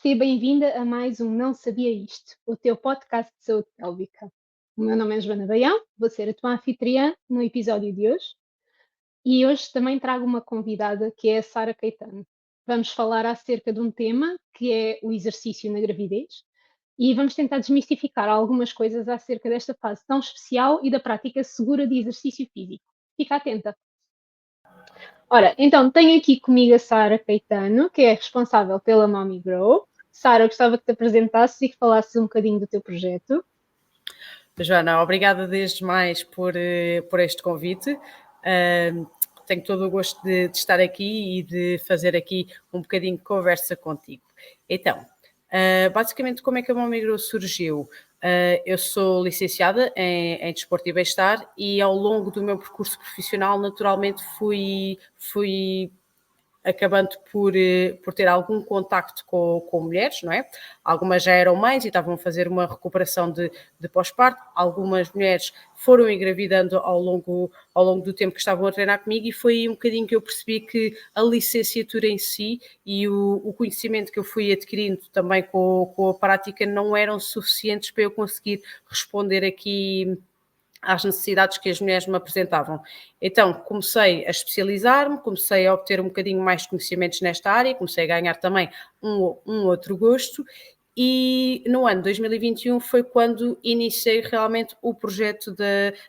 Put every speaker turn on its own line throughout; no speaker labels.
Seja bem-vinda a mais um Não Sabia Isto, o teu podcast de saúde pélvica. O meu nome é Joana Baião, vou ser a tua anfitriã no episódio de hoje e hoje também trago uma convidada que é a Sara Caetano. Vamos falar acerca de um tema que é o exercício na gravidez e vamos tentar desmistificar algumas coisas acerca desta fase tão especial e da prática segura de exercício físico. Fica atenta! Ora, então tenho aqui comigo a Sara Caetano, que é responsável pela Mommy Grow. Sara, gostava que te apresentasses e que falasses um bocadinho do teu projeto.
Joana, obrigada desde mais por este convite. Tenho todo o gosto de estar aqui e de fazer aqui um bocadinho de conversa contigo. Então, basicamente, como é que a Mommy Grow surgiu? Eu sou licenciada em Desporto e Bem-Estar e ao longo do meu percurso profissional, naturalmente, fui acabando por ter algum contacto com mulheres, não é? Algumas já eram mães e estavam a fazer uma recuperação de pós-parto, algumas mulheres foram engravidando ao longo do tempo que estavam a treinar comigo e foi aí um bocadinho que eu percebi que a licenciatura em si e o conhecimento que eu fui adquirindo também com a prática não eram suficientes para eu conseguir responder aqui às necessidades que as mulheres me apresentavam. Então comecei a especializar-me, comecei a obter um bocadinho mais de conhecimentos nesta área, comecei a ganhar também um outro gosto e no ano 2021 foi quando iniciei realmente o projeto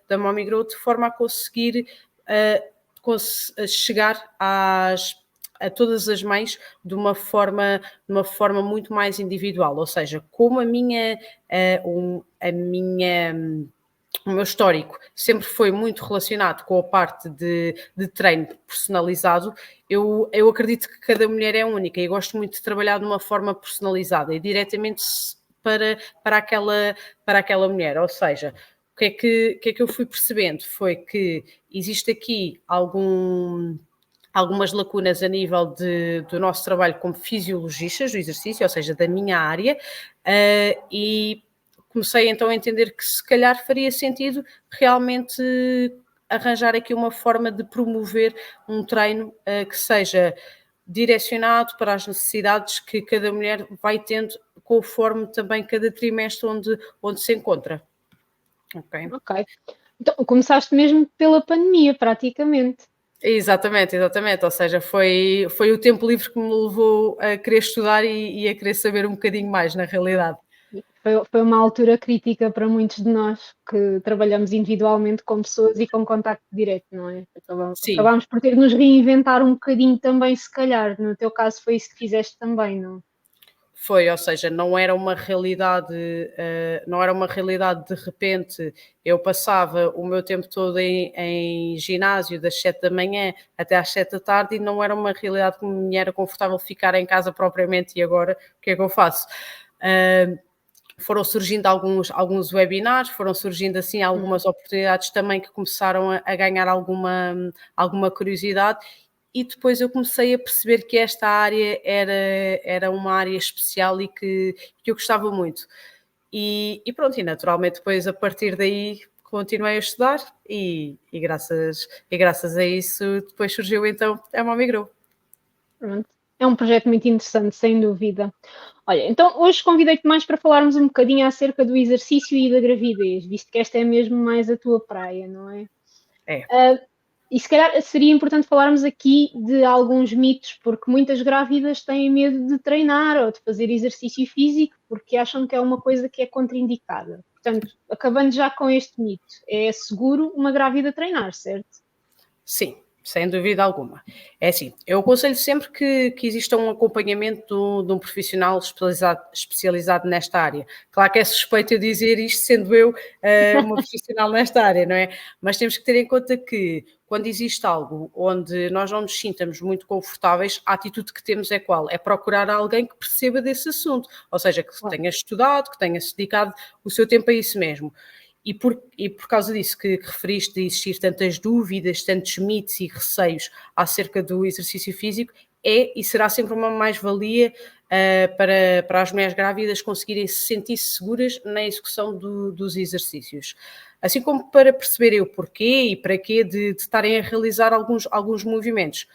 da Mommy Grow de forma a conseguir chegar a todas as mães de uma forma muito mais individual, ou seja, como o meu histórico sempre foi muito relacionado com a parte de treino personalizado, eu acredito que cada mulher é única e gosto muito de trabalhar de uma forma personalizada e diretamente para aquela mulher, ou seja, o que é que eu fui percebendo foi que existe aqui algumas lacunas a nível do nosso trabalho como fisiologistas do exercício, ou seja, da minha área, e comecei então a entender que se calhar faria sentido realmente arranjar aqui uma forma de promover um treino que seja direcionado para as necessidades que cada mulher vai tendo conforme também cada trimestre onde se encontra. Ok?
Ok. Então, começaste mesmo pela pandemia, praticamente.
Exatamente, exatamente. Ou seja, foi o tempo livre que me levou a querer estudar e a querer saber um bocadinho mais, na realidade.
Foi uma altura crítica para muitos de nós que trabalhamos individualmente com pessoas e com contacto direto, não é?
Sim,
Acabámos por ter de nos reinventar um bocadinho também, se calhar. No teu caso foi isso que fizeste também, não?
foi, ou seja, não era uma realidade de repente, eu passava o meu tempo todo em ginásio das 7 da manhã até às 7 da tarde e não era uma realidade que me era confortável ficar em casa propriamente e agora o que é que eu faço? Ah, foram surgindo alguns webinars, foram surgindo assim
Hum.
algumas oportunidades também que começaram a ganhar alguma curiosidade e depois eu comecei a perceber que esta área era uma área especial e que eu gostava muito. E pronto, e naturalmente depois a partir daí continuei a estudar e graças a isso depois surgiu então a Mommy Grow.
Pronto. É um projeto muito interessante, sem dúvida. Olha, então hoje convidei-te mais para falarmos um bocadinho acerca do exercício e da gravidez, visto que esta é mesmo mais a tua praia, não é?
É.
Ah, e se calhar seria importante falarmos aqui de alguns mitos, porque muitas grávidas têm medo de treinar ou de fazer exercício físico porque acham que é uma coisa que é contraindicada. Portanto, acabando já com este mito, é seguro uma grávida treinar, certo?
Sim, sem dúvida alguma. É assim, eu aconselho sempre que exista um acompanhamento de um profissional especializado nesta área. Claro que é suspeito eu dizer isto sendo eu uma profissional nesta área, não é? Mas temos que ter em conta que quando existe algo onde nós não nos sintamos muito confortáveis, a atitude que temos é qual? É procurar alguém que perceba desse assunto, ou seja, que
Claro.
tenha estudado, que tenha se dedicado o seu tempo a isso mesmo. E por causa disso que referiste de existir tantas dúvidas, tantos mitos e receios acerca do exercício físico, é e será sempre uma mais-valia para as mulheres grávidas conseguirem se sentir seguras na execução dos exercícios. Assim como para perceberem o porquê e para quê de estarem a realizar alguns movimentos.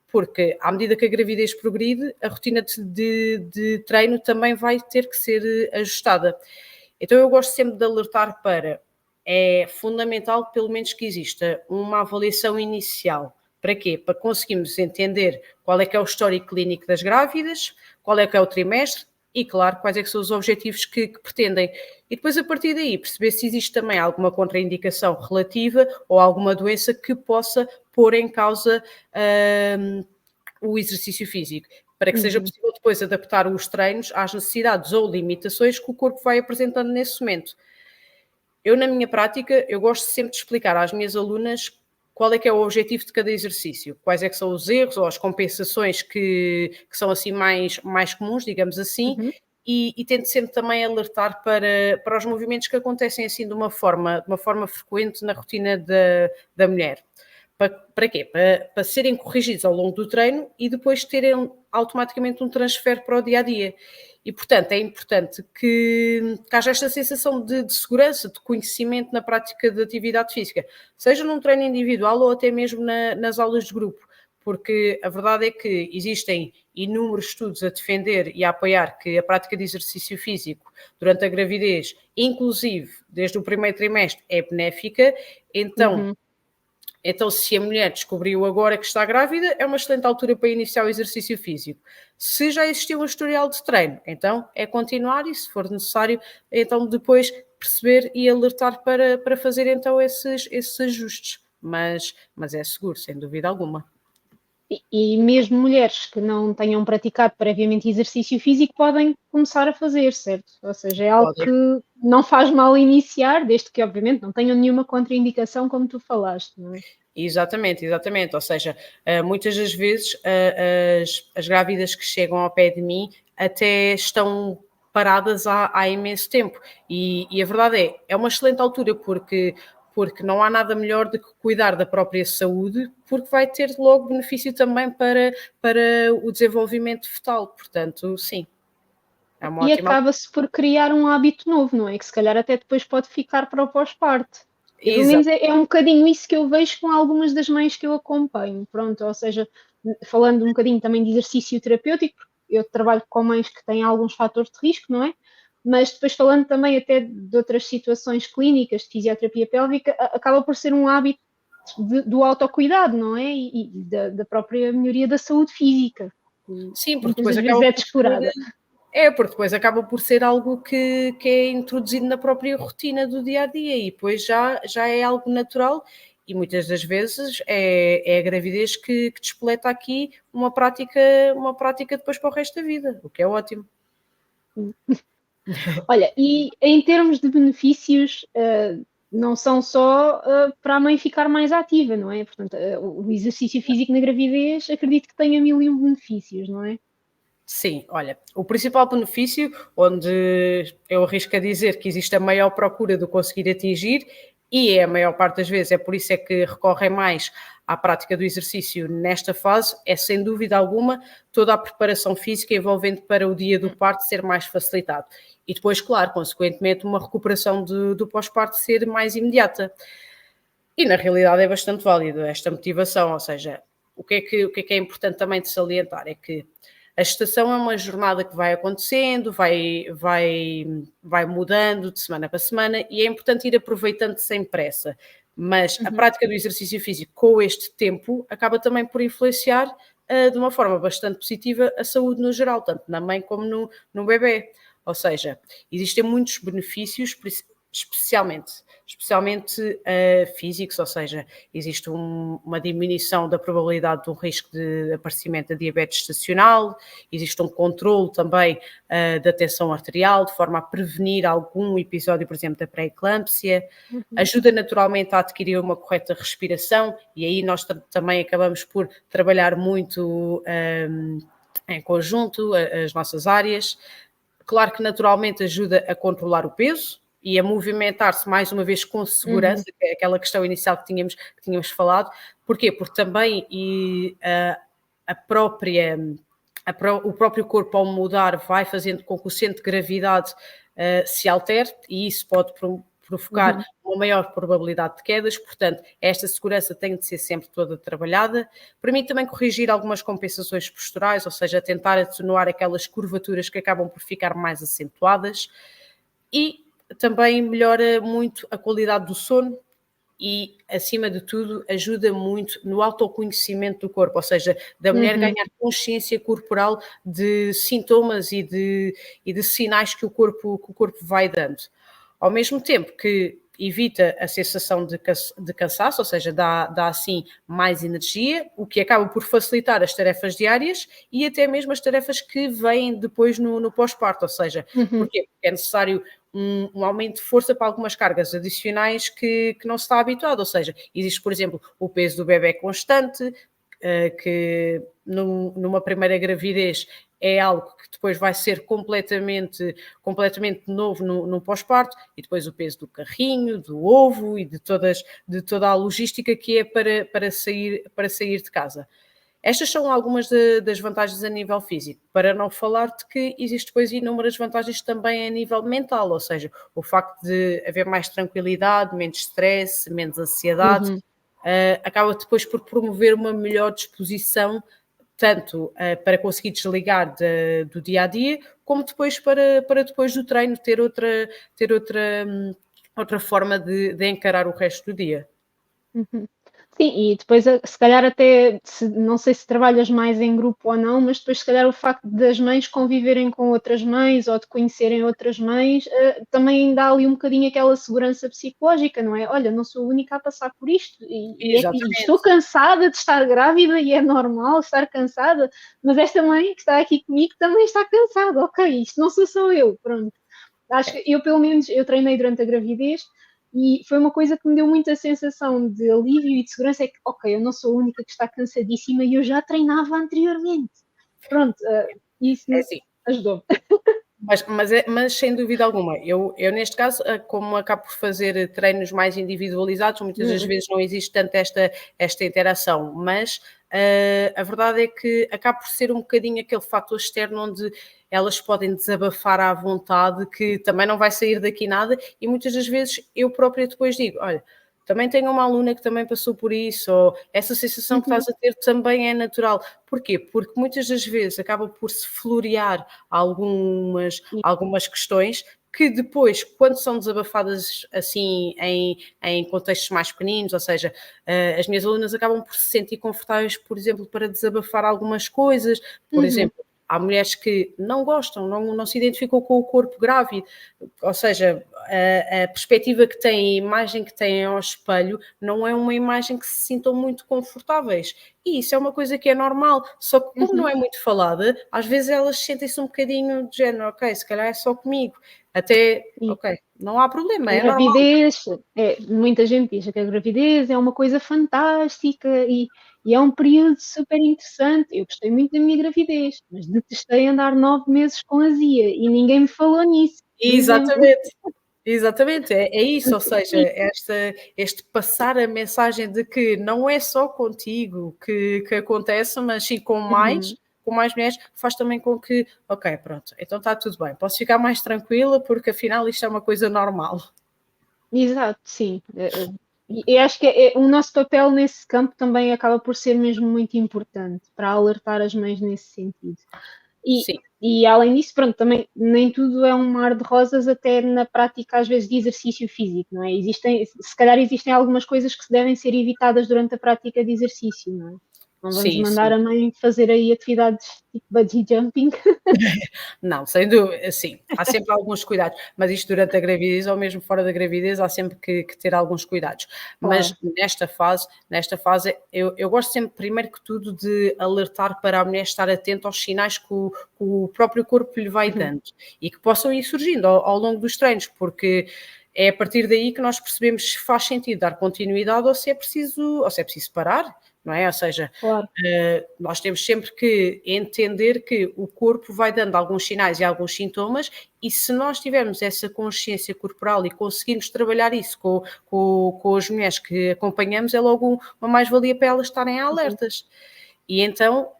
porque à medida que a gravidez progride, a rotina de treino também vai ter que ser ajustada. Então eu gosto sempre de alertar para, é fundamental pelo menos que exista uma avaliação inicial. Para quê? Para conseguirmos entender qual é que é o histórico clínico das grávidas, qual é que é o trimestre e, claro, quais é que são os objetivos que pretendem. E depois, a partir daí, perceber se existe também alguma contraindicação relativa ou alguma doença que possa pôr em causa o exercício físico, para que seja
Uhum.
possível depois adaptar os treinos às necessidades ou limitações que o corpo vai apresentando nesse momento. Eu, na minha prática, eu gosto sempre de explicar às minhas alunas qual é que é o objetivo de cada exercício, quais é que são os erros ou as compensações que são assim mais comuns, digamos assim,
Uhum.
e tento sempre também alertar para os movimentos que acontecem assim de uma forma frequente na rotina da mulher. Para quê? Para serem corrigidos ao longo do treino e depois terem automaticamente um transfer para o dia a dia. E, portanto, é importante que haja esta sensação de segurança, de conhecimento na prática de atividade física, seja num treino individual ou até mesmo nas aulas de grupo, porque a verdade é que existem inúmeros estudos a defender e a apoiar que a prática de exercício físico durante a gravidez, inclusive desde o primeiro trimestre, é benéfica. Então,
Uhum.
então, se a mulher descobriu agora que está grávida, é uma excelente altura para iniciar o exercício físico. Se já existiu um historial de treino, então é continuar e, se for necessário, então depois perceber e alertar para fazer então esses ajustes. Mas é seguro, sem dúvida alguma.
E mesmo mulheres que não tenham praticado previamente exercício físico podem começar a fazer, certo? Ou seja, é algo
Podem.
que não faz mal iniciar, desde que, obviamente, não tenham nenhuma contraindicação, como tu falaste, não é?
Exatamente, exatamente. Ou seja, muitas das vezes as grávidas que chegam ao pé de mim até estão paradas há imenso tempo. E a verdade é uma excelente altura porque não há nada melhor do que cuidar da própria saúde, porque vai ter logo benefício também para o desenvolvimento fetal. Portanto, sim, é uma
E
ótima.
acaba-se por criar um hábito novo, não é? Que se calhar até depois pode ficar para o pós-parto. Eu, pelo menos
Exato.
é um bocadinho isso que eu vejo com algumas das mães que eu acompanho. Pronto, ou seja, falando um bocadinho também de exercício terapêutico, eu trabalho com mães que têm alguns fatores de risco, não é? Mas depois falando também até de outras situações clínicas de fisioterapia pélvica, acaba por ser um hábito do autocuidado, não é? E da própria melhoria da saúde física, que
Sim, porque
muitas
depois
das vezes
acaba
é
por ser.
descurada.
Porque depois acaba por ser algo que é introduzido na própria rotina do dia a dia e depois já é algo natural e muitas das vezes é a gravidez que despoleta aqui uma prática depois para o resto da vida, o que é ótimo.
Olha, e em termos de benefícios, não são só para a mãe ficar mais ativa, não é? Portanto, o exercício físico na gravidez acredito que tenha mil e um benefícios, não é?
Sim, olha, o principal benefício, onde eu arrisco a dizer que existe a maior procura de conseguir atingir, e é a maior parte das vezes, é por isso é que recorrem mais à prática do exercício nesta fase, é sem dúvida alguma toda a preparação física envolvente para o dia do parto ser mais facilitado. E depois, claro, consequentemente, uma recuperação do pós-parto ser mais imediata. E na realidade é bastante válido esta motivação, ou seja, o que é importante também de salientar é que a gestação é uma jornada que vai acontecendo, vai mudando de semana para semana e é importante ir aproveitando sem pressa. Mas a
Uhum.
prática do exercício físico com este tempo acaba também por influenciar de uma forma bastante positiva a saúde no geral, tanto na mãe como no bebê. Ou seja, existem muitos benefícios, especialmente físicos, ou seja, existe uma diminuição da probabilidade do risco de aparecimento da diabetes gestacional, existe um controle também da tensão arterial, de forma a prevenir algum episódio, por exemplo, da pré-eclâmpsia,
Uhum.
ajuda naturalmente a adquirir uma correta respiração e aí nós também acabamos por trabalhar muito em conjunto as nossas áreas. Claro que naturalmente ajuda a controlar o peso e a movimentar-se mais uma vez com segurança,
Uhum.
que é aquela questão inicial que tínhamos falado. Porquê? Porque também a própria, o próprio corpo ao mudar vai fazendo com que o centro de gravidade se altere e isso pode provocar uma maior probabilidade de quedas, portanto, esta segurança tem de ser sempre toda trabalhada. Permite também corrigir algumas compensações posturais, ou seja, tentar atenuar aquelas curvaturas que acabam por ficar mais acentuadas, e também melhora muito a qualidade do sono e, acima de tudo, ajuda muito no autoconhecimento do corpo, ou seja, da mulher ganhar consciência corporal de sintomas e de sinais que o corpo vai dando. Ao mesmo tempo que evita a sensação de cansaço, ou seja, dá assim mais energia, o que acaba por facilitar as tarefas diárias e até mesmo as tarefas que vêm depois no pós-parto, ou seja, porquê? Porque é necessário um aumento de força para algumas cargas adicionais que não se está habituado, ou seja, existe, por exemplo, o peso do bebê constante, que numa primeira gravidez é algo que depois vai ser completamente novo no pós-parto, e depois o peso do carrinho, do ovo e de toda a logística que é para sair de casa. Estas são algumas das vantagens a nível físico, para não falar de que existe depois inúmeras vantagens também a nível mental, ou seja, o facto de haver mais tranquilidade, menos stress, menos ansiedade, acaba depois por promover uma melhor disposição, tanto para conseguir desligar do dia a dia, como depois para depois do treino ter outra forma de encarar o resto do dia.
Sim, e depois, se calhar até, não sei se trabalhas mais em grupo ou não, mas depois se calhar o facto das mães conviverem com outras mães ou de conhecerem outras mães, também dá ali um bocadinho aquela segurança psicológica, não é? Olha, não sou a única a passar por isto e estou
Exatamente.
cansada de estar grávida e é normal estar cansada, mas esta mãe que está aqui comigo também está cansada, ok, isto não sou só eu, pronto. Acho que eu, pelo menos, eu treinei durante a gravidez e foi uma coisa que me deu muita sensação de alívio e de segurança, é que, ok, eu não sou a única que está cansadíssima e eu já treinava anteriormente. Pronto, isso
É
me
assim,
ajudou.
mas sem dúvida alguma, eu neste caso, como acabo por fazer treinos mais individualizados, muitas das vezes não existe tanto esta interação, mas a verdade é que acaba por ser um bocadinho aquele fator externo onde elas podem desabafar à vontade, que também não vai sair daqui nada, e muitas das vezes eu própria depois digo, olha, também tenho uma aluna que também passou por isso, ou essa sensação que estás a ter também é natural. Porquê? Porque muitas das vezes acaba por se florear algumas questões que depois, quando são desabafadas assim em contextos mais pequeninos, ou seja, as minhas alunas acabam por se sentir confortáveis, por exemplo, para desabafar algumas coisas, por exemplo, há mulheres que não gostam, não se identificam com o corpo grávido, ou seja, a perspectiva que têm, a imagem que têm ao espelho, não é uma imagem que se sintam muito confortáveis. E isso é uma coisa que é normal, só que como não é muito falada, às vezes elas sentem-se um bocadinho de género, ok, se calhar é só comigo, até,
E
ok, não há problema,
a
é normal.
gravidez, muita gente diz que a gravidez é uma coisa fantástica e é um período super interessante. Eu gostei muito da minha gravidez, mas detestei andar 9 meses com azia e ninguém me falou nisso, por exemplo.
Exatamente. Exatamente, é isso, ou seja, este passar a mensagem de que não é só contigo que acontece, mas sim
Uhum.
com mais mulheres, faz também com que, ok, pronto, então está tudo bem, posso ficar mais tranquila porque afinal isto é uma coisa normal.
Exato, sim. E acho que o nosso papel nesse campo também acaba por ser mesmo muito importante para alertar as mães nesse sentido. E,
Sim,
e além disso, pronto, também nem tudo é um mar de rosas, até na prática, às vezes, de exercício físico, não é? Se calhar existem algumas coisas que devem ser evitadas durante a prática de exercício, não é? Não vamos
sim,
mandar
sim.
a mãe fazer aí atividades tipo bungee jumping.
Não, sem dúvida, sim, há sempre alguns cuidados, mas isto durante a gravidez ou mesmo fora da gravidez há sempre que ter alguns cuidados. Mas
Claro.
nesta fase eu gosto sempre, primeiro que tudo, de alertar para a mulher estar atenta aos sinais que o próprio corpo lhe vai
Uhum.
dando e que possam ir surgindo ao longo dos treinos, porque é a partir daí que nós percebemos se faz sentido dar continuidade ou se é preciso parar, não é? Ou seja,
Claro.
nós temos sempre que entender que o corpo vai dando alguns sinais e alguns sintomas, e se nós tivermos essa consciência corporal e conseguirmos trabalhar isso com as mulheres que acompanhamos, é logo uma mais-valia para elas estarem
Uhum.
alertas. E então,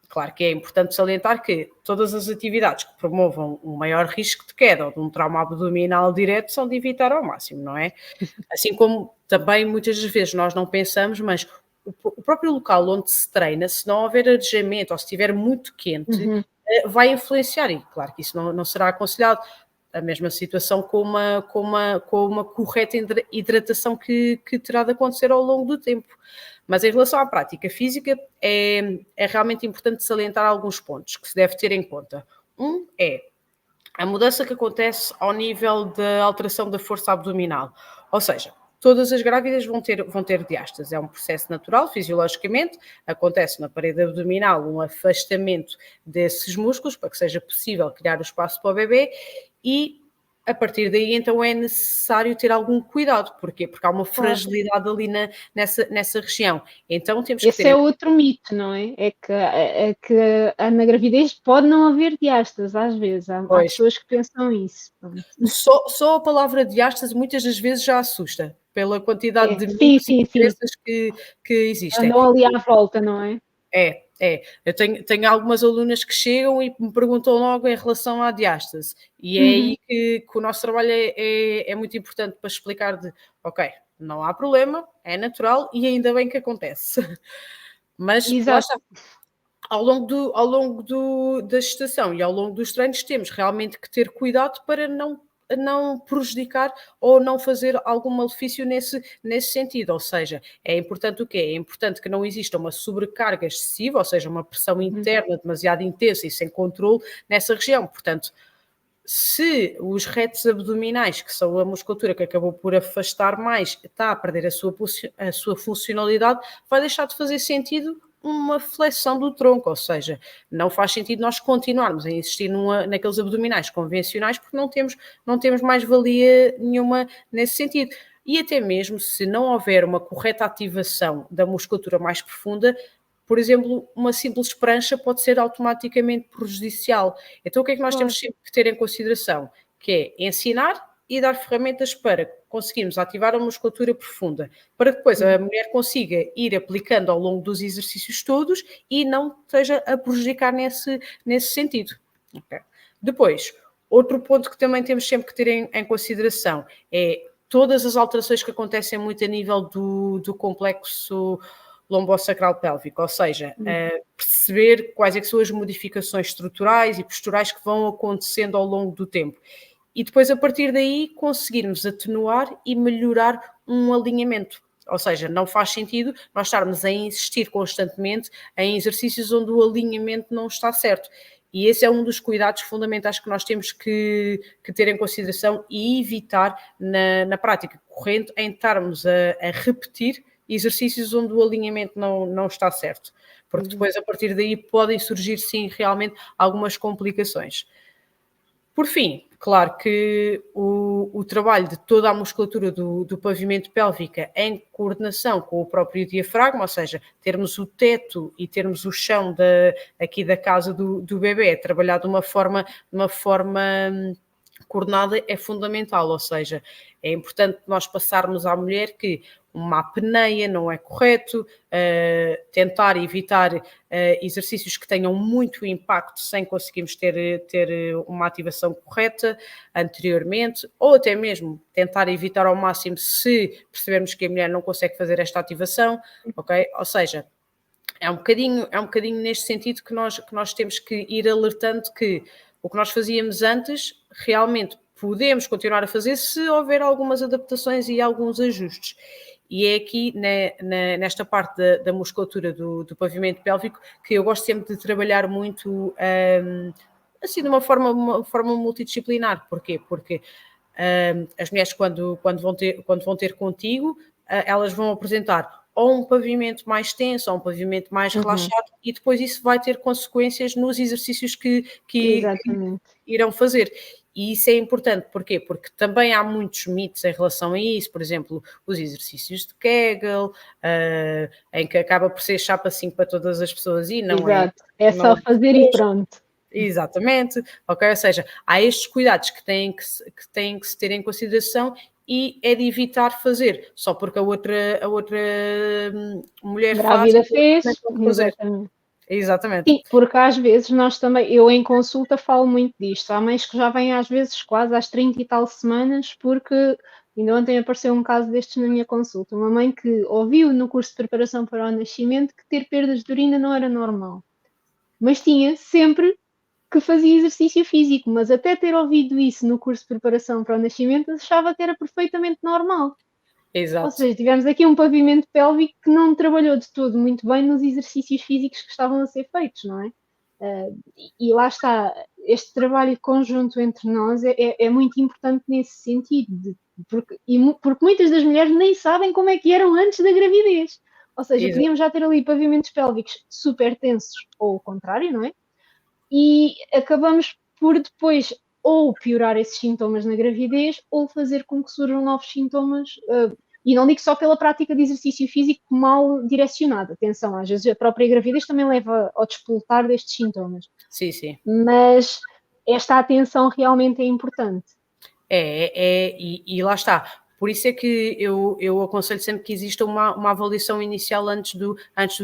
Claro que é importante salientar que todas as atividades que promovam um maior risco de queda ou de um trauma abdominal direto são de evitar ao máximo, não é? Assim como também muitas das vezes nós não pensamos, mas o próprio local onde se treina, se não houver arejamento ou se estiver muito quente,
Uhum.
vai influenciar e claro que isso não será aconselhado. A mesma situação com uma correta hidratação que terá de acontecer ao longo do tempo. Mas em relação à prática física, é realmente importante salientar alguns pontos que se deve ter em conta. Um é a mudança que acontece ao nível da alteração da força abdominal. Ou seja, todas as grávidas vão ter diástase. É um processo natural, fisiologicamente, acontece na parede abdominal um afastamento desses músculos para que seja possível criar o espaço para o bebê e a partir daí então é necessário ter algum cuidado. Porquê? Porque há uma
Claro.
fragilidade ali nessa região. Então temos que
Esse
ter
é outro mito, não é? É que na gravidez pode não haver diástase, às vezes. Há
depois.
pessoas que pensam isso. Pronto.
Só a palavra diástase muitas das vezes já assusta, pela quantidade
É,
de
sim,
mitos e
sim, sim.
crenças que existem.
Andam ali à volta, não é?
É. Eu tenho algumas alunas que chegam e me perguntam logo em relação à diástase, e é
Uhum.
aí que o nosso trabalho é muito importante para explicar de: "Ok, não há problema, é natural e ainda bem que acontece". Mas lá
Exato.
está, da gestação e ao longo dos treinos temos realmente que ter cuidado para não prejudicar ou não fazer algum malefício nesse sentido, ou seja, é importante o quê? É importante que não exista uma sobrecarga excessiva, ou seja, uma pressão
Uhum.
interna demasiado intensa e sem controle nessa região, portanto, se os retos abdominais, que são a musculatura que acabou por afastar mais, está a perder a sua funcionalidade, vai deixar de fazer sentido uma flexão do tronco, ou seja, não faz sentido nós continuarmos a insistir naqueles abdominais convencionais porque não temos mais-valia nenhuma nesse sentido. E até mesmo se não houver uma correta ativação da musculatura mais profunda, por exemplo, uma simples prancha pode ser automaticamente prejudicial. Então, o que é que nós
Claro.
temos sempre que ter em consideração? Que é ensinar e dar ferramentas para conseguirmos ativar a musculatura profunda, para que depois a
Uhum.
mulher consiga ir aplicando ao longo dos exercícios todos e não esteja a prejudicar nesse sentido. Ok? Depois, outro ponto que também temos sempre que ter em consideração é todas as alterações que acontecem muito a nível do complexo lombosacral pélvico, ou seja,
Uhum.
perceber quais é que são as modificações estruturais e posturais que vão acontecendo ao longo do tempo. E depois, a partir daí, conseguirmos atenuar e melhorar um alinhamento. Ou seja, não faz sentido nós estarmos a insistir constantemente em exercícios onde o alinhamento não está certo. E esse é um dos cuidados fundamentais que nós temos que ter em consideração e evitar na prática corrente, em estarmos a repetir exercícios onde o alinhamento não está certo. Porque
Uhum.
depois, a partir daí, podem surgir, sim, realmente algumas complicações. Por fim, claro que o trabalho de toda a musculatura do pavimento pélvico em coordenação com o próprio diafragma, ou seja, termos o teto e termos o chão aqui da casa do bebê trabalhado de uma forma coordenada é fundamental, ou seja, é importante nós passarmos à mulher que uma apneia não é correto, tentar evitar exercícios que tenham muito impacto sem conseguirmos ter uma ativação correta anteriormente, ou até mesmo tentar evitar ao máximo se percebermos que a mulher não consegue fazer esta ativação, ok? Ou seja, é um bocadinho neste sentido que nós temos que ir alertando que o que nós fazíamos antes realmente podemos continuar a fazer se houver algumas adaptações e alguns ajustes. E é aqui nesta parte da musculatura do pavimento pélvico que eu gosto sempre de trabalhar muito assim de uma forma multidisciplinar. Porquê? Porque as mulheres quando vão ter contigo, elas vão apresentar ou um pavimento mais tenso ou um pavimento mais
Uhum.
relaxado e depois isso vai ter consequências nos exercícios que
Exatamente.
irão fazer. E isso é importante, porquê? Porque também há muitos mitos em relação a isso, por exemplo, os exercícios de Kegel, em que acaba por ser chapa 5 para todas as pessoas e não é,
Exato. É
não
só
é
fazer e pronto.
exatamente, ok? Ou seja, há estes cuidados que têm que se ter em consideração e é de evitar fazer, só porque a outra mulher faz,
Grávida
eu também
fez,
posso fazer.
exatamente.
Exatamente.
Sim, porque às vezes nós também, eu em consulta falo muito disto. Há mães que já vêm às vezes quase às 30 e tal semanas, porque ainda ontem apareceu um caso destes na minha consulta. Uma mãe que ouviu no curso de preparação para o nascimento que ter perdas de urina não era normal, mas tinha sempre que fazia exercício físico, mas até ter ouvido isso no curso de preparação para o nascimento achava que era perfeitamente normal. Ou
Exato.
seja, tivemos aqui um pavimento pélvico que não trabalhou de todo muito bem nos exercícios físicos que estavam a ser feitos, não é? E lá está, este trabalho conjunto entre nós é muito importante nesse sentido, porque muitas das mulheres nem sabem como é que eram antes da gravidez. Ou seja,
Exato.
podíamos já ter ali pavimentos pélvicos super tensos, ou o contrário, não é? E acabamos por depois ou piorar esses sintomas na gravidez ou fazer com que surjam novos sintomas. E não digo só pela prática de exercício físico mal direcionado. Atenção, às vezes a própria gravidez também leva ao despoltar destes sintomas.
Sim, sim.
Mas esta atenção realmente é importante.
E lá está. Por isso é que eu aconselho sempre que exista uma avaliação inicial antes do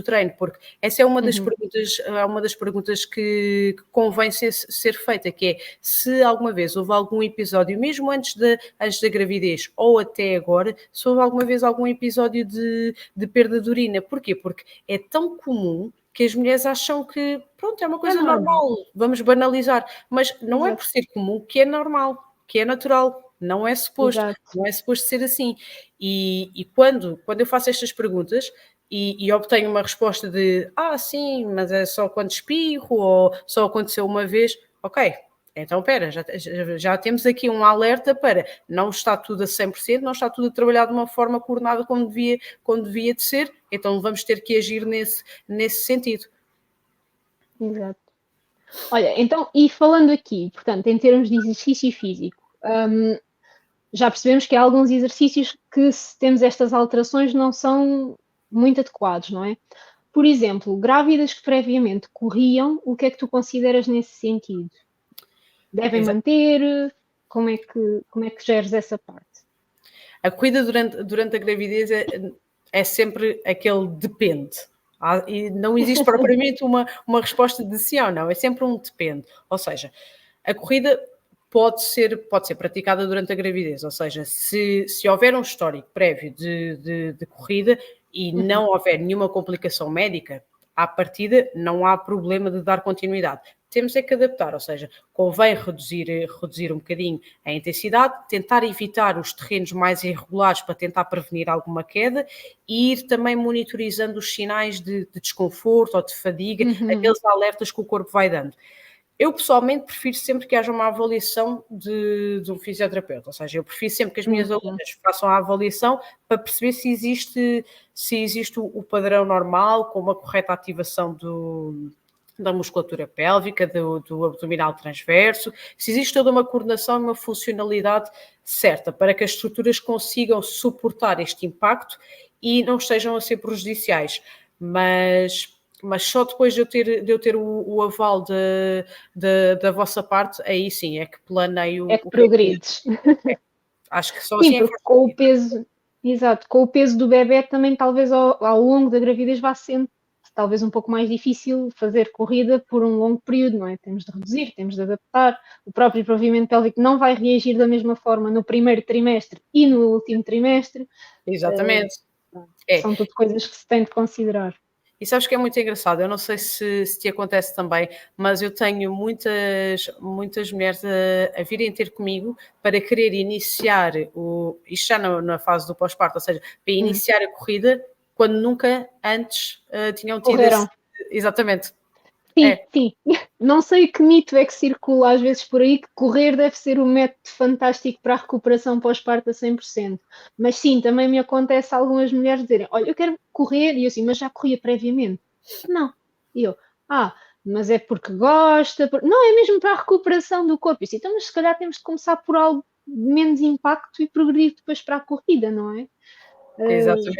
treino, porque essa
Uhum.
é uma das perguntas que convém ser feita, que é se alguma vez houve algum episódio, mesmo antes da gravidez ou até agora, se houve alguma vez algum episódio de perda de urina. Porquê? Porque é tão comum que as mulheres acham que, pronto, é uma
É
coisa
normal.
normal, vamos banalizar, mas não é por
Exato.
ser comum que é normal, que é natural,
Exato.
não é suposto ser assim. E quando eu faço estas perguntas e obtenho uma resposta de sim, mas é só quando espirro ou só aconteceu uma vez, ok, então espera, já temos aqui um alerta para não está tudo a 100%, não está tudo a trabalhar de uma forma coordenada como devia de ser, então vamos ter que agir nesse sentido.
Exato. Olha, então, e falando aqui, portanto, em termos de exercício físico, já percebemos que há alguns exercícios que, se temos estas alterações, não são muito adequados, não é? Por exemplo, grávidas que previamente corriam, o que é que tu consideras nesse sentido? Devem manter? Como é que geres essa parte?
A corrida durante a gravidez é sempre aquele depende. E não existe propriamente uma resposta de sim ou não, é sempre um depende. Ou seja, a corrida pode ser praticada durante a gravidez, ou seja, se houver um histórico prévio de corrida e
Uhum.
não houver nenhuma complicação médica, à partida não há problema de dar continuidade. Temos é que adaptar, ou seja, convém reduzir um bocadinho a intensidade, tentar evitar os terrenos mais irregulares para tentar prevenir alguma queda e ir também monitorizando os sinais de desconforto ou de fadiga,
Uhum.
aqueles alertas que o corpo vai dando. Eu pessoalmente prefiro sempre que haja uma avaliação de um fisioterapeuta, ou seja, eu prefiro sempre que as minhas
Muito bem.
alunas façam a avaliação para perceber se existe o padrão normal, com uma correta ativação da musculatura pélvica, do abdominal transverso, se existe toda uma coordenação e uma funcionalidade certa para que as estruturas consigam suportar este impacto e não estejam a ser prejudiciais. Mas só depois de eu ter o aval da vossa parte, aí sim é que planeio
É que
o que é que
progredes.
é. Acho que só
Sim,
assim é que
porque
faz
com o
sentido.
peso, exato, com o peso do bebê também talvez ao longo da gravidez vá sendo talvez um pouco mais difícil fazer corrida por um longo período, não é? Temos de reduzir, temos de adaptar. O próprio provimento pélvico não vai reagir da mesma forma no primeiro trimestre e no último trimestre.
Exatamente. É.
São tudo coisas que se tem de considerar.
E sabes que é muito engraçado, eu não sei se te acontece também, mas eu tenho muitas mulheres a virem ter comigo para querer iniciar isto já na fase do pós-parto, ou seja, para
Hum.
iniciar a corrida quando nunca antes tinham tido
Correram.
esse. Exatamente.
Sim,
É,
sim. Não sei que mito é que circula às vezes por aí que correr deve ser um método fantástico para a recuperação pós-parto a 100%. Mas sim, também me acontece algumas mulheres dizerem: Olha, eu quero correr, e eu assim, mas já corria previamente? Não. E eu, mas é porque gosta. Não, é mesmo para a recuperação do corpo. Eu disse, então, mas se calhar temos de começar por algo de menos impacto e progredir depois para a corrida, não é?
exatamente.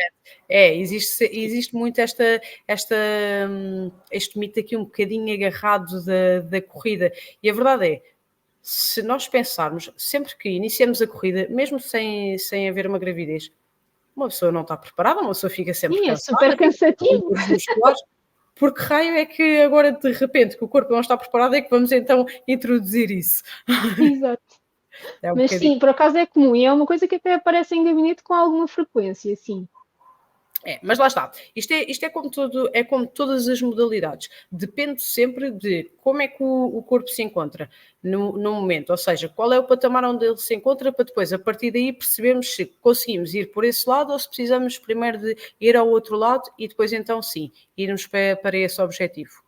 Existe muito esta, este mito aqui um bocadinho agarrado da corrida. E a verdade é, se nós pensarmos, sempre que iniciamos a corrida, mesmo sem haver uma gravidez, uma pessoa não está preparada, uma pessoa fica sempre
Sim, é super
cansada, tem
cansativo.
dores musculares. por que raio é que agora de repente que o corpo não está preparado é que vamos então introduzir isso?
Exato.
É um
Mas
bocadinho.
sim, por acaso é comum e é uma coisa que até aparece em gabinete com alguma frequência, sim.
Mas lá está. Isto é como todas as modalidades. Depende sempre de como é que o corpo se encontra no momento, ou seja, qual é o patamar onde ele se encontra, para depois, a partir daí, percebermos se conseguimos ir por esse lado ou se precisamos primeiro de ir ao outro lado e depois então sim, irmos para esse objetivo.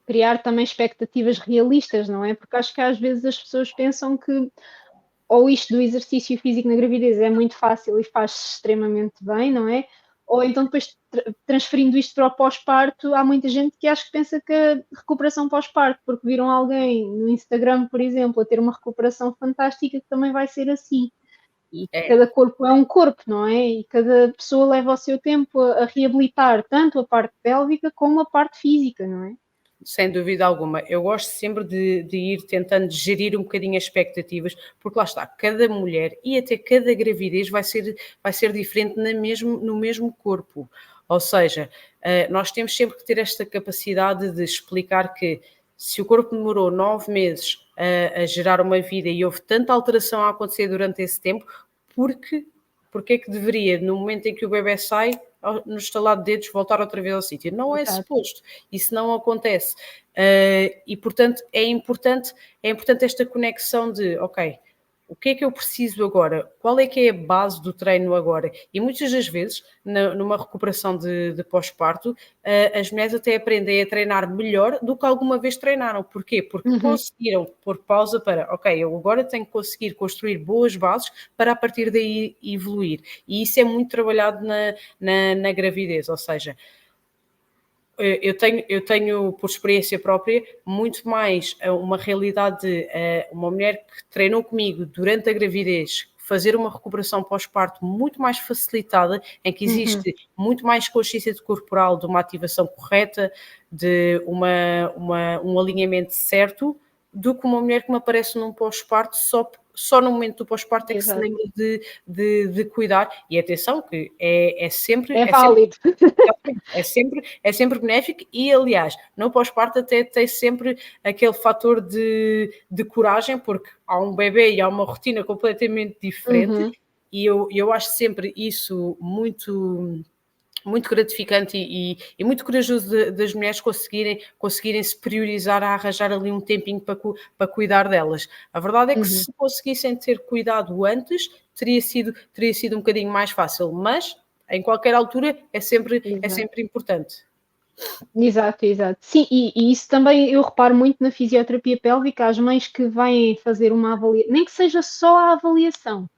Criar também expectativas realistas, não é? Porque acho que às vezes as pessoas pensam que ou isto do exercício físico na gravidez é muito fácil e faz-se extremamente bem, não é? Ou então depois transferindo isto para o pós-parto, há muita gente que acho que pensa que a recuperação pós-parto, porque viram alguém no Instagram, por exemplo, a ter uma recuperação fantástica, que também vai ser assim. E
É.
cada corpo é um corpo, não é? E cada pessoa leva o seu tempo a reabilitar tanto a parte pélvica como a parte física, não é?
Sem dúvida alguma. Eu gosto sempre de ir tentando gerir um bocadinho as expectativas, porque lá está, cada mulher e até cada gravidez vai ser diferente no mesmo corpo. Ou seja, nós temos sempre que ter esta capacidade de explicar que se o corpo demorou 9 meses a gerar uma vida e houve tanta alteração a acontecer durante esse tempo, porque, porque é que deveria, no momento em que o bebê sai, no estalar de dedos, voltar outra vez ao sítio? Não é
Exato.
suposto. Isso não acontece. E, portanto, é importante esta conexão de, ok, o que é que eu preciso agora? Qual é que é a base do treino agora? E muitas das vezes, numa recuperação de pós-parto, as mulheres até aprendem a treinar melhor do que alguma vez treinaram. Porquê? Porque
Uhum.
conseguiram pôr pausa para, ok, eu agora tenho que conseguir construir boas bases para a partir daí evoluir. E isso é muito trabalhado na gravidez, ou seja, eu tenho, por experiência própria, muito mais uma realidade de uma mulher que treinou comigo durante a gravidez fazer uma recuperação pós-parto muito mais facilitada, em que
Uhum.
existe muito mais consciência corporal de uma ativação correta, de um alinhamento certo, do que uma mulher que me aparece num pós-parto só no momento do pós-parto é que se
Exato.
lembra de cuidar. E atenção, que é sempre,
É
é sempre
válido.
exatamente. É sempre benéfico e, aliás, no pós-parto até tem sempre aquele fator de coragem, porque há um bebê e há uma rotina completamente diferente
Uhum.
e eu acho sempre isso muito gratificante e muito corajoso das mulheres conseguirem se priorizar a arranjar ali um tempinho para cuidar delas. A verdade é que
Uhum.
se conseguissem ter cuidado antes, teria sido um bocadinho mais fácil, mas em qualquer altura é
Exato.
sempre importante.
Exato, exato. Sim, e isso também eu reparo muito na fisioterapia pélvica, as mães que vêm fazer uma avaliação, nem que seja só a avaliação.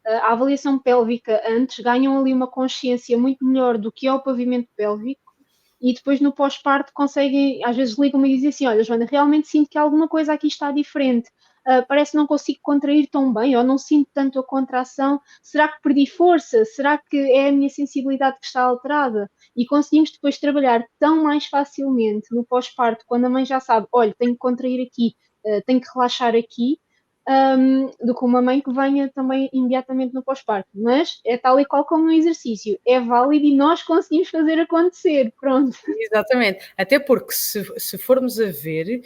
A avaliação pélvica antes ganham ali uma consciência muito melhor do que é o pavimento pélvico e depois no pós-parto conseguem, às vezes ligam-me e dizem assim: Olha, Joana, realmente sinto que alguma coisa aqui está diferente. Parece que não consigo contrair tão bem, ou não sinto tanto a contração. Será que perdi força? Será que é a minha sensibilidade que está alterada? E conseguimos depois trabalhar tão mais facilmente no pós-parto, quando a mãe já sabe: olha, tenho que contrair aqui, tenho que relaxar aqui, do que uma mãe que venha também imediatamente no pós-parto. Mas é tal e qual como no exercício, é válido e nós conseguimos fazer acontecer. Pronto.
Exatamente, até porque se formos a ver,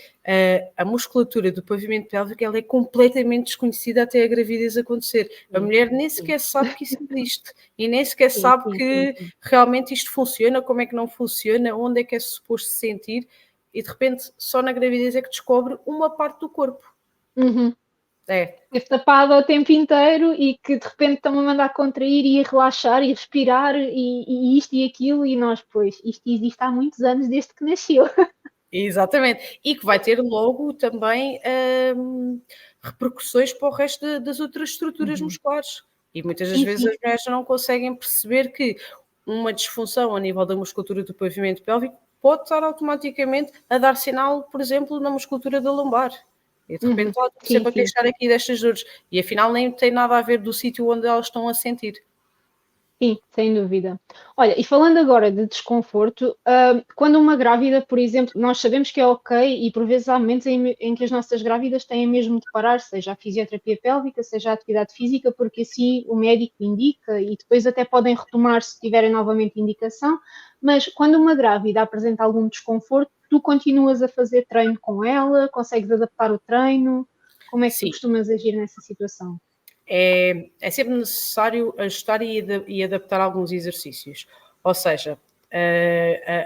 a musculatura do pavimento pélvico ela é completamente desconhecida até a gravidez acontecer. A
Sim,
mulher nem
sim,
sequer sabe que isso existe e nem sequer
sim,
sabe
sim, sim,
que
sim.
realmente isto funciona, como é que não funciona, onde é que é suposto sentir e de repente só na gravidez é que descobre uma parte do corpo.
Uhum.
É,
Esteve tapada o tempo inteiro e que de repente estão a mandar contrair e a relaxar e respirar e isto e aquilo, e nós, pois, isto existe há muitos anos desde que nasceu.
exatamente. E que vai ter logo também, repercussões para o resto das outras estruturas
Uhum.
musculares. E muitas das
Sim,
vezes
sim.
as mulheres não conseguem perceber que uma disfunção a nível da musculatura do pavimento pélvico pode estar automaticamente a dar sinal, por exemplo, na musculatura da lombar. E de repente:
Uhum.
estou
Sim,
sempre a
sim.
queixar aqui destas dores", e afinal nem tem nada a ver do sítio onde elas estão a sentir.
Sim, sem dúvida. Olha, e falando agora de desconforto, quando uma grávida, por exemplo, nós sabemos que é ok e por vezes há momentos em que as nossas grávidas têm mesmo de parar, seja a fisioterapia pélvica, seja a atividade física, porque assim o médico indica e depois até podem retomar se tiverem novamente indicação, mas quando uma grávida apresenta algum desconforto, tu continuas a fazer treino com ela, consegues adaptar o treino, como é que tu
Sim,
costumas agir nessa situação?
é sempre necessário ajustar e adaptar alguns exercícios. Ou seja,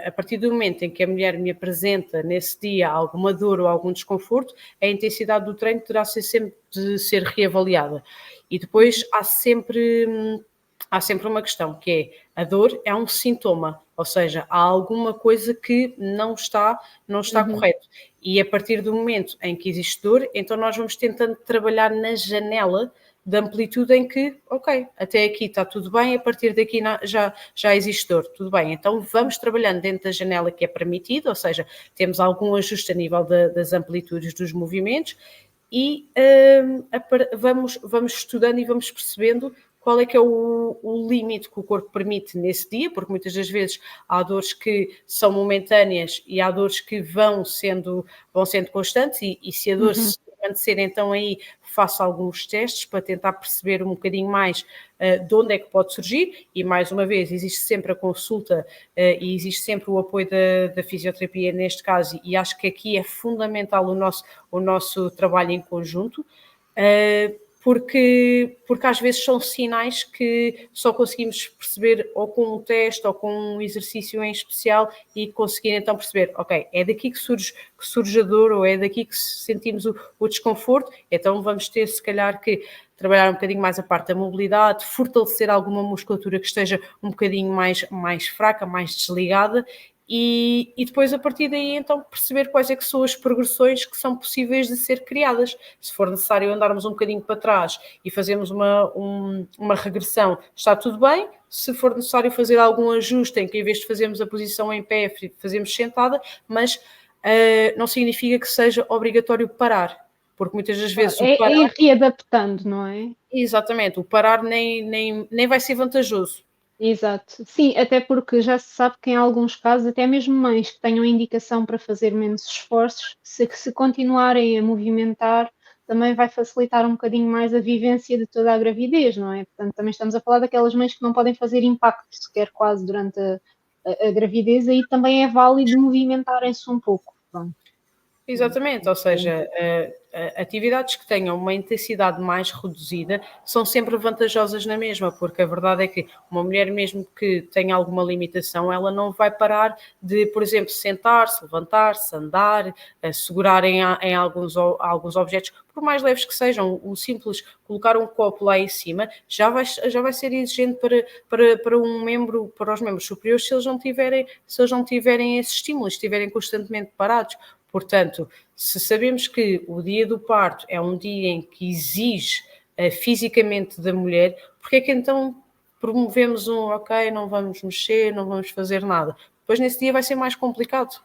a partir do momento em que a mulher me apresenta nesse dia alguma dor ou algum desconforto, a intensidade do treino terá sempre de ser reavaliada. E depois há sempre uma questão, que é a dor é um sintoma, ou seja, há alguma coisa que não está
Uhum,
correto. E a partir do momento em que existe dor, então nós vamos tentando trabalhar na janela de amplitude em que, ok, até aqui está tudo bem, a partir daqui já existe dor, tudo bem. Então vamos trabalhando dentro da janela que é permitida, ou seja, temos algum ajuste a nível das amplitudes dos movimentos e vamos estudando e vamos percebendo qual é que é o limite que o corpo permite nesse dia, porque muitas das vezes há dores que são momentâneas e há dores que vão sendo constantes e se a dor
uhum.
se permanecer então aí faço alguns testes para tentar perceber um bocadinho mais de onde é que pode surgir e mais uma vez existe sempre a consulta e existe sempre o apoio da fisioterapia neste caso e acho que aqui é fundamental o nosso trabalho em conjunto, porque às vezes são sinais que só conseguimos perceber ou com um teste ou com um exercício em especial e conseguir então perceber, ok, é daqui que surge a dor ou é daqui que sentimos o desconforto, então vamos ter se calhar que trabalhar um bocadinho mais a parte da mobilidade, fortalecer alguma musculatura que esteja um bocadinho mais fraca, mais desligada e depois a partir daí então perceber quais é que são as progressões que são possíveis de ser criadas. Se for necessário andarmos um bocadinho para trás e fazermos uma regressão, está tudo bem. Se for necessário fazer algum ajuste em que em vez de fazermos a posição em pé, fazemos sentada, mas não significa que seja obrigatório parar, porque muitas das
Claro,
vezes o
é
parar,
ir readaptando, não é?
exatamente, o parar nem vai ser vantajoso.
Exato. Sim, até porque já se sabe que em alguns casos, até mesmo mães que tenham indicação para fazer menos esforços, se continuarem a movimentar, também vai facilitar um bocadinho mais a vivência de toda a gravidez, não é? Portanto, também estamos a falar daquelas mães que não podem fazer impacto sequer quase durante a gravidez, aí também é válido movimentarem-se um pouco. Pronto,
Exatamente, ou
é
seja, atividades que tenham uma intensidade mais reduzida são sempre vantajosas na mesma, porque a verdade é que uma mulher, mesmo que tenha alguma limitação, ela não vai parar de, por exemplo, sentar-se, levantar-se, andar, segurar em alguns objetos, por mais leves que sejam. O simples colocar um copo lá em cima já vai ser exigente para um membro, para os membros superiores, se eles não tiverem esse estímulo, estiverem constantemente parados. Portanto, se sabemos que o dia do parto é um dia em que exige fisicamente da mulher, porque é que então promovemos ok, não vamos mexer, não vamos fazer nada? Depois nesse dia vai ser mais complicado.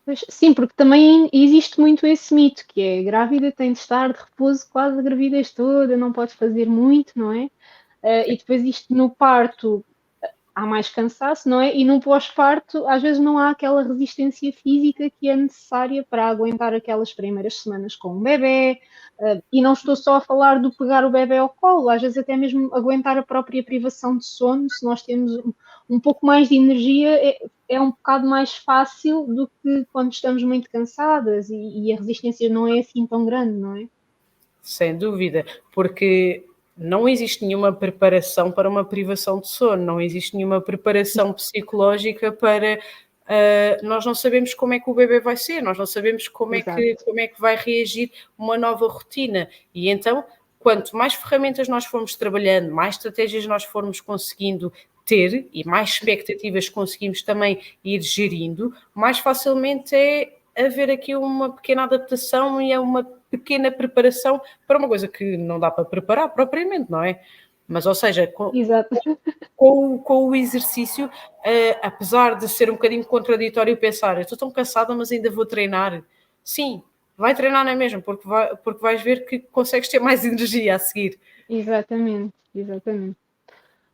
Pois, sim, porque também existe muito esse mito, que é grávida tem de estar de repouso quase a gravidez toda, não pode fazer muito, não é? E depois isto no parto há mais cansaço, não é? E no pós-parto, às vezes não há aquela resistência física que é necessária para aguentar aquelas primeiras semanas com um bebê. E não estou só a falar do pegar o bebê ao colo, às vezes até mesmo aguentar a própria privação de sono, se nós temos um pouco mais de energia, é um bocado mais fácil do que quando estamos muito cansadas e a resistência não é assim tão grande, não é?
Sem dúvida, porque não existe nenhuma preparação para uma privação de sono, não existe nenhuma preparação psicológica para. Nós não sabemos como é que o bebê vai ser, nós não sabemos como é que,
Exato.
como é que vai reagir uma nova rotina. E então, quanto mais ferramentas nós formos trabalhando, mais estratégias nós formos conseguindo ter e mais expectativas conseguimos também ir gerindo, mais facilmente é haver aqui uma pequena adaptação e é uma pequena preparação para uma coisa que não dá para preparar propriamente, não é? Mas, ou seja, com,
Exato.
com o exercício, apesar de ser um bocadinho contraditório pensar, eu estou tão cansada, mas ainda vou treinar. Sim, vai treinar não é mesmo, porque vais ver que consegues ter mais energia a seguir.
Exatamente, exatamente.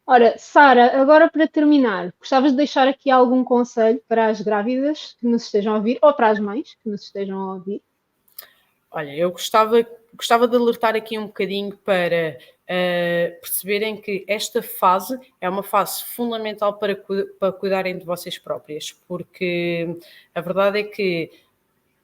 Ora, Sara, agora para terminar, gostavas de deixar aqui algum conselho para as grávidas que nos estejam a ouvir, ou para as mães que nos estejam a ouvir?
Olha, eu gostava de alertar aqui um bocadinho para perceberem que esta fase é uma fase fundamental para cuidarem de vocês próprias, porque a verdade é que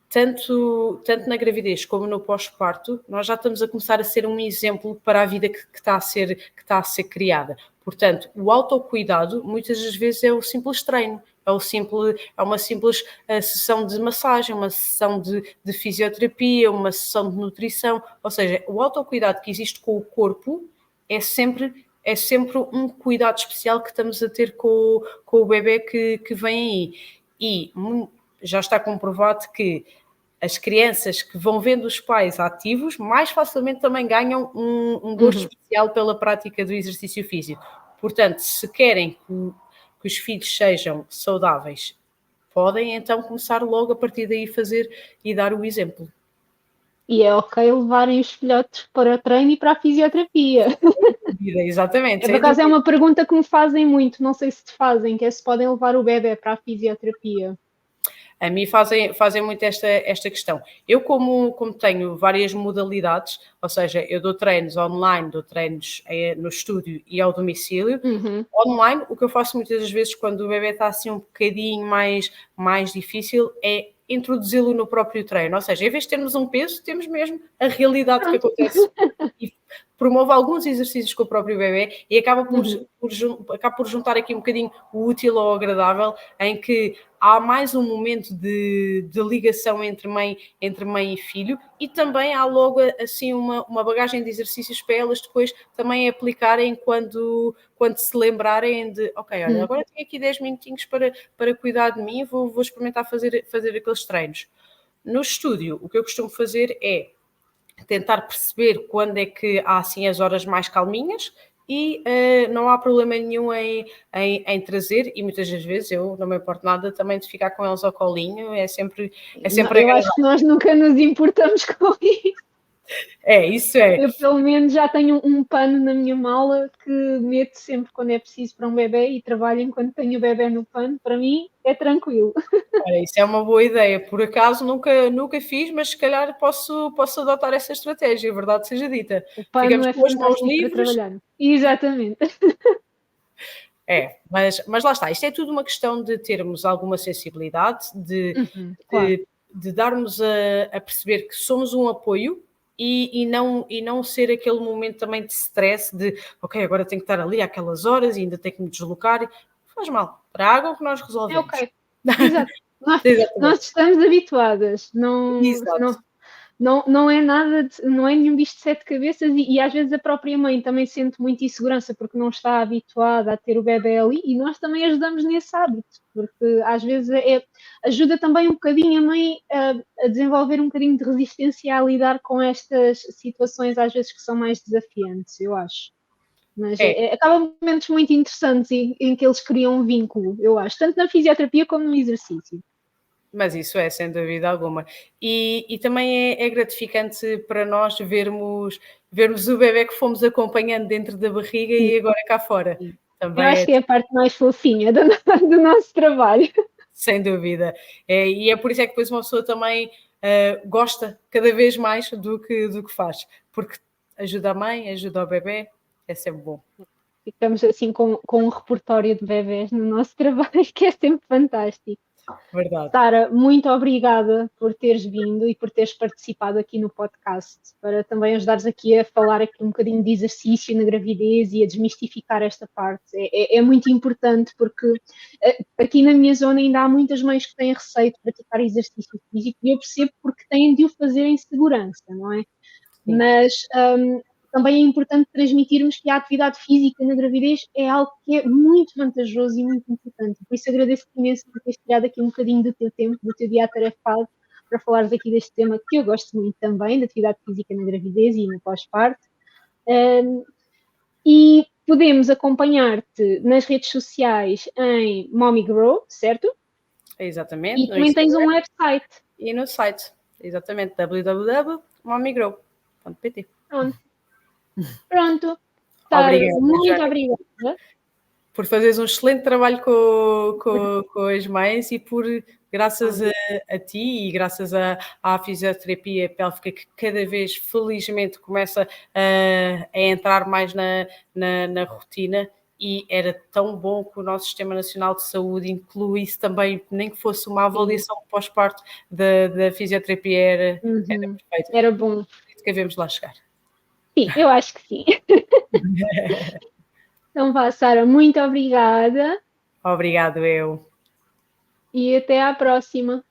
tanto na gravidez como no pós-parto, nós já estamos a começar a ser um exemplo para a vida que está a ser criada. Portanto, o autocuidado muitas das vezes é o simples treino, é uma simples sessão de massagem, uma sessão de fisioterapia, uma sessão de nutrição, ou seja, o autocuidado que existe com o corpo é sempre um cuidado especial que estamos a ter com o bebê que vem aí. E já está comprovado que as crianças que vão vendo os pais ativos mais facilmente também ganham um gosto especial pela prática do exercício físico. Portanto, se querem que os filhos sejam saudáveis, podem então começar logo a partir daí fazer e dar o exemplo.
E é ok levarem os filhotes para o treino e para a fisioterapia.
Exatamente,
É, por
sem
acaso é
dúvida.
uma pergunta que me fazem muito, não sei se te fazem, que é se podem levar o bebê para a fisioterapia.
A mim fazem muito esta questão. Eu, como tenho várias modalidades, ou seja, eu dou treinos online, dou treinos no estúdio e ao domicílio.
Uhum.
Online, o que eu faço muitas das vezes quando o bebê está assim um bocadinho mais difícil é introduzi-lo no próprio treino. Ou seja, em vez de termos um peso, temos mesmo a realidade que
Pronto.
acontece e promove alguns exercícios com o próprio bebê e
Uhum.
acaba por juntar aqui um bocadinho o útil ao agradável, em que há mais um momento de ligação entre mãe e filho e também há logo assim uma bagagem de exercícios para elas depois também aplicarem quando se lembrarem de, ok, olha,
Uhum.
agora tenho aqui 10 minutinhos para cuidar de mim, vou experimentar fazer aqueles treinos. No estúdio, o que eu costumo fazer é tentar perceber quando é que há assim as horas mais calminhas e não há problema nenhum em trazer, e muitas das vezes eu não me importo nada também de ficar com eles ao colinho, é sempre
Eu acho
agradável.
que nós nunca nos importamos com isso.
É, isso é.
Eu, pelo menos, já tenho um pano na minha mala que meto sempre quando é preciso para um bebê e trabalho enquanto tenho o bebê no pano. Para mim, é tranquilo.
Olha, isso é uma boa ideia. Por acaso nunca fiz, mas se calhar posso adotar essa estratégia, verdade seja dita.
O pano
Ficamos
é
com as mãos
fantástico para
livres.
trabalhar. Exatamente.
Mas lá está, isto é tudo uma questão de termos alguma sensibilidade,
Uhum, claro.
de darmos a perceber que somos um apoio e não ser aquele momento também de stress de ok, agora tenho que estar ali àquelas horas e ainda tenho que me deslocar. Não faz mal, tragam que nós
É
resolvemos.
ok. Exato. Nós
Exatamente.
estamos habituadas. Não,
Exato.
não é nada, não é nenhum bicho de sete cabeças e às vezes a própria mãe também sente muita insegurança porque não está habituada a ter o bebê ali e nós também ajudamos nesse hábito, porque às vezes ajuda também um bocadinho a mãe a desenvolver um bocadinho de resistência a lidar com estas situações às vezes que são mais desafiantes, eu acho. Mas
É,
acaba momentos muito interessantes em que eles criam um vínculo, eu acho, tanto na fisioterapia como no exercício.
mas isso é, sem dúvida alguma. E também é gratificante para nós vermos o bebê que fomos acompanhando dentro da barriga
Sim,
e agora cá fora.
sim. Eu
Também
acho
é,
que é a parte mais fofinha do nosso trabalho.
sem dúvida. E é por isso é que depois uma pessoa também gosta cada vez mais do que faz, porque ajuda a mãe, ajuda o bebê, é sempre bom.
Ficamos assim com um repertório de bebés no nosso trabalho, que é sempre fantástico.
Verdade.
Sara, muito obrigada por teres vindo e por teres participado aqui no podcast, para também ajudares aqui a falar aqui um bocadinho de exercício na gravidez e a desmistificar esta parte. É muito importante porque aqui na minha zona ainda há muitas mães que têm receio de praticar exercício físico e eu percebo porque têm de o fazer em segurança, não é?
Sim.
Mas também é importante transmitirmos que a atividade física na gravidez é algo que é muito vantajoso e muito importante. Por isso agradeço imenso por teres tirado aqui um bocadinho do teu tempo, do teu dia atarefado, para falares aqui deste tema que eu gosto muito também, da atividade física na gravidez e no pós-parto. E podemos acompanhar-te nas redes sociais em Mommy Grow, certo?
Exatamente,
E
no
também tens um
Instagram
website.
e no site. Exatamente, www.momigrow.pt.
Pronto. Pronto. Sara,
Obrigada,
muito
Joana,
obrigada.
por fazeres um excelente trabalho com as mães e por, graças a ti e graças à fisioterapia pélvica que cada vez, felizmente, começa a entrar mais na rotina, e era tão bom que o nosso Sistema Nacional de Saúde incluísse também, nem que fosse uma avaliação pós-parto da fisioterapia, era
Uhum.
perfeito.
Era bom.
Acredito que devemos lá chegar.
Sim, eu acho que sim. Então vá, Sara, muito obrigada
Obrigado, eu.
e até à próxima.